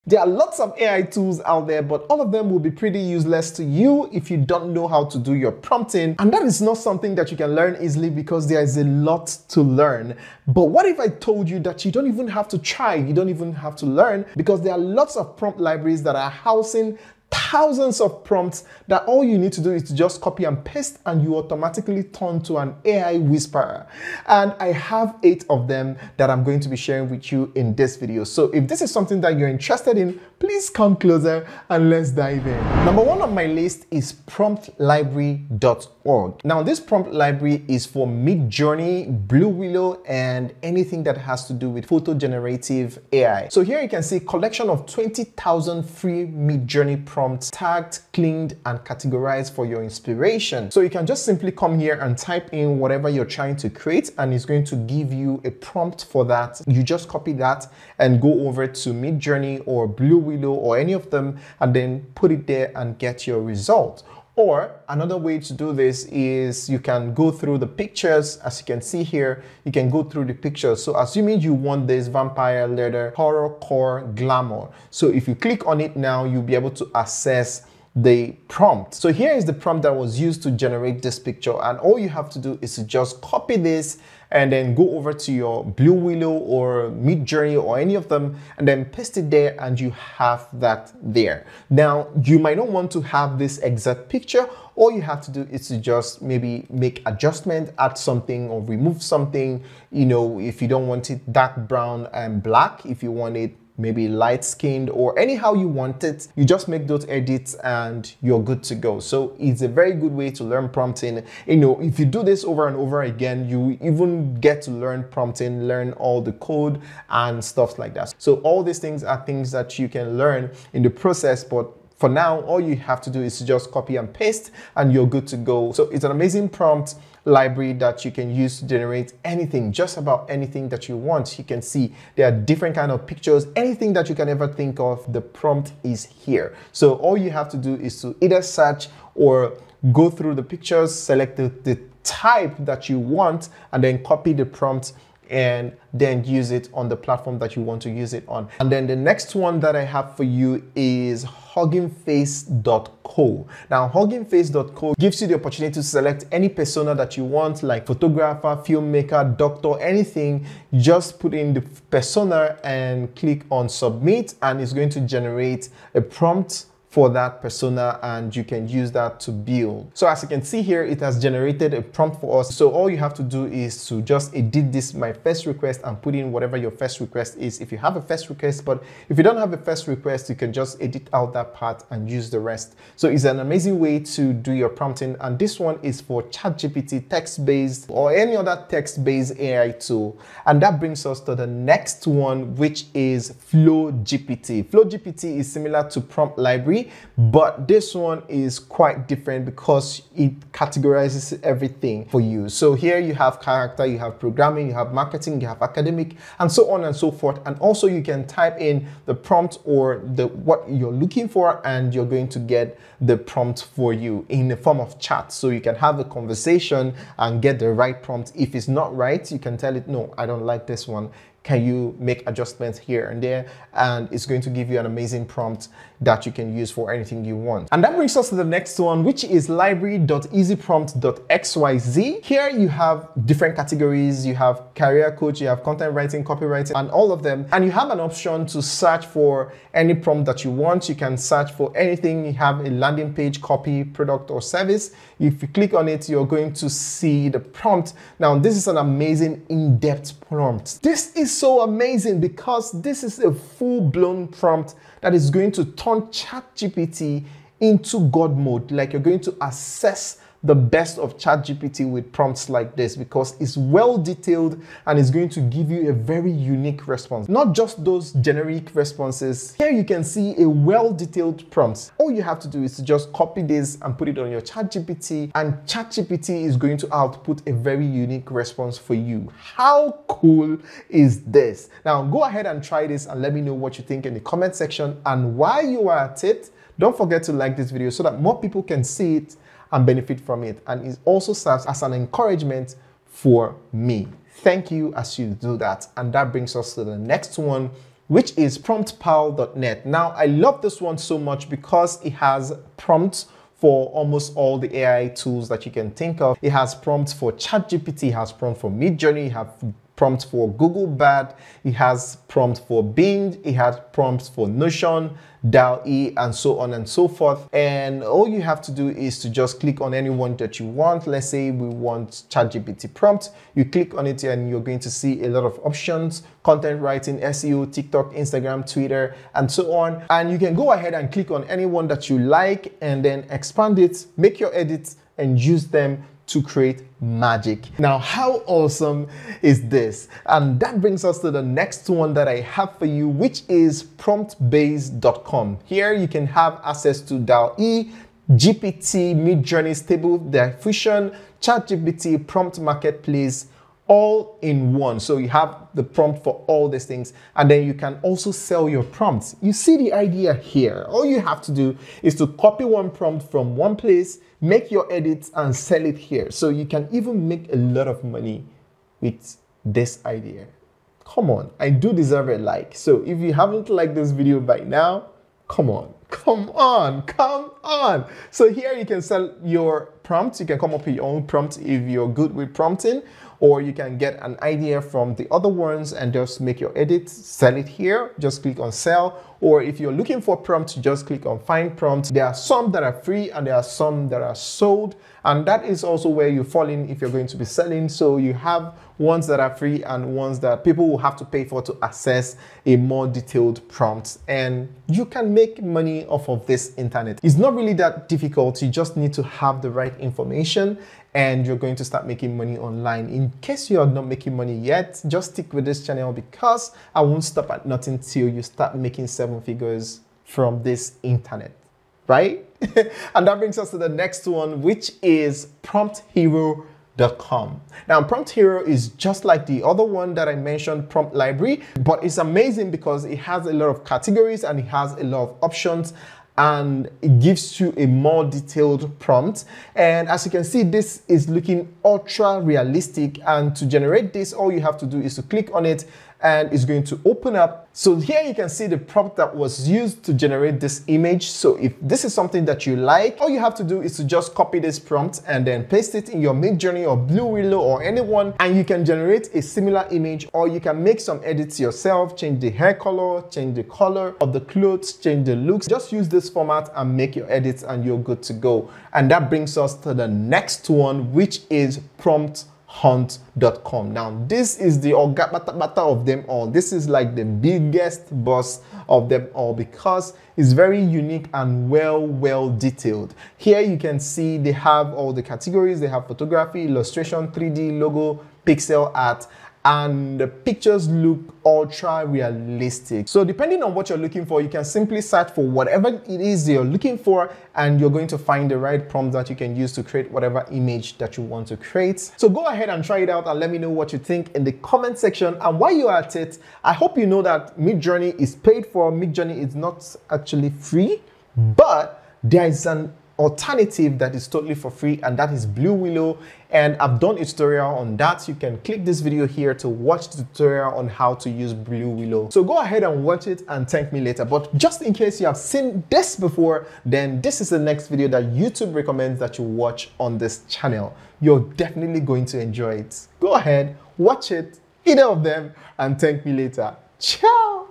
There are lots of AI tools out there, but all of them will be pretty useless to you if you don't know how to do your prompting. And that is not something that you can learn easily because there is a lot to learn. But what if I told you that you don't even have to try, you don't even have to learn, because there are lots of prompt libraries that are housing thousands of prompts that all you need to do is to just copy and paste, and you automatically turn to an AI whisperer. And I have 8 of them that I'm going to be sharing with you in this video. So if this is something that you're interested in, please come closer and let's dive in. Number 1 on my list is promptlibrary.org. Now this prompt library is for MidJourney, Blue Willow, and anything that has to do with photo generative AI. So here you can see a collection of 20,000 free MidJourney prompts tagged, cleaned, and categorized for your inspiration. So you can just simply come here and type in whatever you're trying to create, and it's going to give you a prompt for that. You just copy that and go over to MidJourney or Blue Willow or any of them, and then put it there and get your result. Or another way to do this is you can go through the pictures. As you can see here, you can go through the pictures. So assuming you want this vampire, leather, horror, core, glamour. So if you click on it now, you'll be able to access the prompt. So here is the prompt that was used to generate this picture, and all you have to do is to just copy this and then go over to your Blue Willow or MidJourney or any of them and then paste it there, and you have that there. Now you might not want to have this exact picture. All you have to do is to just maybe make adjustment, add something or remove something. You know, if you don't want it dark brown and black, if you want it maybe light skinned or anyhow you want it, you just make those edits and you're good to go. So it's a very good way to learn prompting. You know, if you do this over and over again, you even get to learn prompting, learn all the code and stuff like that. So all these things are things that you can learn in the process, but for now, all you have to do is to just copy and paste and you're good to go. So it's an amazing prompt library that you can use to generate anything, just about anything that you want. You can see there are different kind of pictures, anything that you can ever think of, the prompt is here. So all you have to do is to either search or go through the pictures, select the type that you want, and then copy the prompt and then use it on the platform that you want to use it on. And then the next one that I have for you is huggingface.co. Now huggingface.co gives you the opportunity to select any persona that you want, like photographer, filmmaker, doctor, anything. Just put in the persona and click on submit, and it's going to generate a prompt for that persona, and you can use that to build. So as you can see here, it has generated a prompt for us. So all you have to do is to just edit this, my first request, and put in whatever your first request is if you have a first request. But if you don't have a first request, you can just edit out that part and use the rest. So it's an amazing way to do your prompting, and this one is for ChatGPT, text-based or any other text-based AI tool. And that brings us to the next one, which is FlowGPT. FlowGPT is similar to Prompt Library, but this one is quite different because it categorizes everything for you. So here you have character, you have programming, you have marketing, you have academic, and so on and so forth. And also you can type in the prompt or what you're looking for, and you're going to get the prompt for you in the form of chat. So you can have a conversation and get the right prompt. If it's not right, you can tell it, no, I don't like this one. Can you make adjustments here and there? And it's going to give you an amazing prompt that you can use for anything you want. And that brings us to the next one, which is library.easyprompt.xyz. Here you have different categories. You have career coach, you have content writing, copywriting, and all of them. And you have an option to search for any prompt that you want. You can search for anything. You have a landing page, copy, product, or service. If you click on it, you're going to see the prompt. Now, this is an amazing in-depth prompt. This is so amazing because this is a full-blown prompt that is going to turn ChatGPT into God mode. Like, you're going to assess the best of ChatGPT with prompts like this because it's well detailed and it's going to give you a very unique response. Not just those generic responses. Here you can see a well detailed prompt. All you have to do is to just copy this and put it on your ChatGPT, and ChatGPT is going to output a very unique response for you. How cool is this? Now go ahead and try this and let me know what you think in the comment section. And while you are at it, don't forget to like this video so that more people can see it and benefit from it. And it also serves as an encouragement for me. Thank you as you do that. And that brings us to the next one, which is promptpal.net. Now, I love this one so much because it has prompts for almost all the AI tools that you can think of. It has prompts for ChatGPT, it has prompts for MidJourney, it has prompts for Google Bard, it has prompts for Bing, it has prompts for Notion, Dall-E, and so on and so forth. And all you have to do is to just click on any one that you want. Let's say we want ChatGPT prompt. You click on it and you're going to see a lot of options: content writing, SEO, TikTok, Instagram, Twitter, and so on. And you can go ahead and click on any one that you like and then expand it, make your edits, and use them to create magic. Now, how awesome is this? And that brings us to the next one that I have for you, which is promptbase.com. Here you can have access to Dall-E, GPT, MidJourney, Stable Diffusion, ChatGPT, Prompt Marketplace, all in one. So you have the prompt for all these things, and then you can also sell your prompts. You see the idea here. All you have to do is to copy one prompt from one place, make your edits, and sell it here. So you can even make a lot of money with this idea. Come on, I do deserve a like. So if you haven't liked this video by now, come on. So here you can sell your prompts. You can come up with your own prompt if you're good with prompting, or you can get an idea from the other ones and just make your edits, sell it here. Just click on sell. Or if you're looking for prompts, just click on find prompts. There are some that are free and there are some that are sold. And that is also where you fall in if you're going to be selling. So you have ones that are free and ones that people will have to pay for to access a more detailed prompt. And you can make money off of this internet. It's not really that difficult. You just need to have the right information and you're going to start making money online. In case you are not making money yet, just stick with this channel because I won't stop at nothing till you start making 7 figures from this internet, right? And that brings us to the next one, which is prompthero.com. Now, Prompt Hero is just like the other one that I mentioned, Prompt Library, but it's amazing because it has a lot of categories and it has a lot of options, and it gives you a more detailed prompt. And as you can see, this is looking ultra realistic. And to generate this, all you have to do is to click on it and it's going to open up. So here you can see the prompt that was used to generate this image. So if this is something that you like, all you have to do is to just copy this prompt and then paste it in your MidJourney or Blue Willow or anyone, and you can generate a similar image, or you can make some edits yourself, change the hair color, change the color of the clothes, change the looks. Just use this format and make your edits and you're good to go. And that brings us to the next one, which is prompthunt.com. Now, this is the bata of them all. This is like the biggest boss of them all because it's very unique and well detailed. Here you can see they have all the categories. They have photography, illustration, 3D, logo, pixel art, and the pictures look ultra realistic. So depending on what you're looking for, you can simply search for whatever it is you're looking for, and you're going to find the right prompt that you can use to create whatever image that you want to create. So go ahead and try it out and let me know what you think in the comment section. And while you're at it, I hope you know that MidJourney is paid for. MidJourney is not actually free, but there is an alternative that is totally for free, and that is Blue Willow, and I've done a tutorial on that. You can click this video here to watch the tutorial on how to use Blue Willow. So go ahead and watch it and thank me later. But just in case you have seen this before, then this is the next video that YouTube recommends that you watch on this channel. You're definitely going to enjoy it. Go ahead, watch it, either of them, and thank me later. Ciao.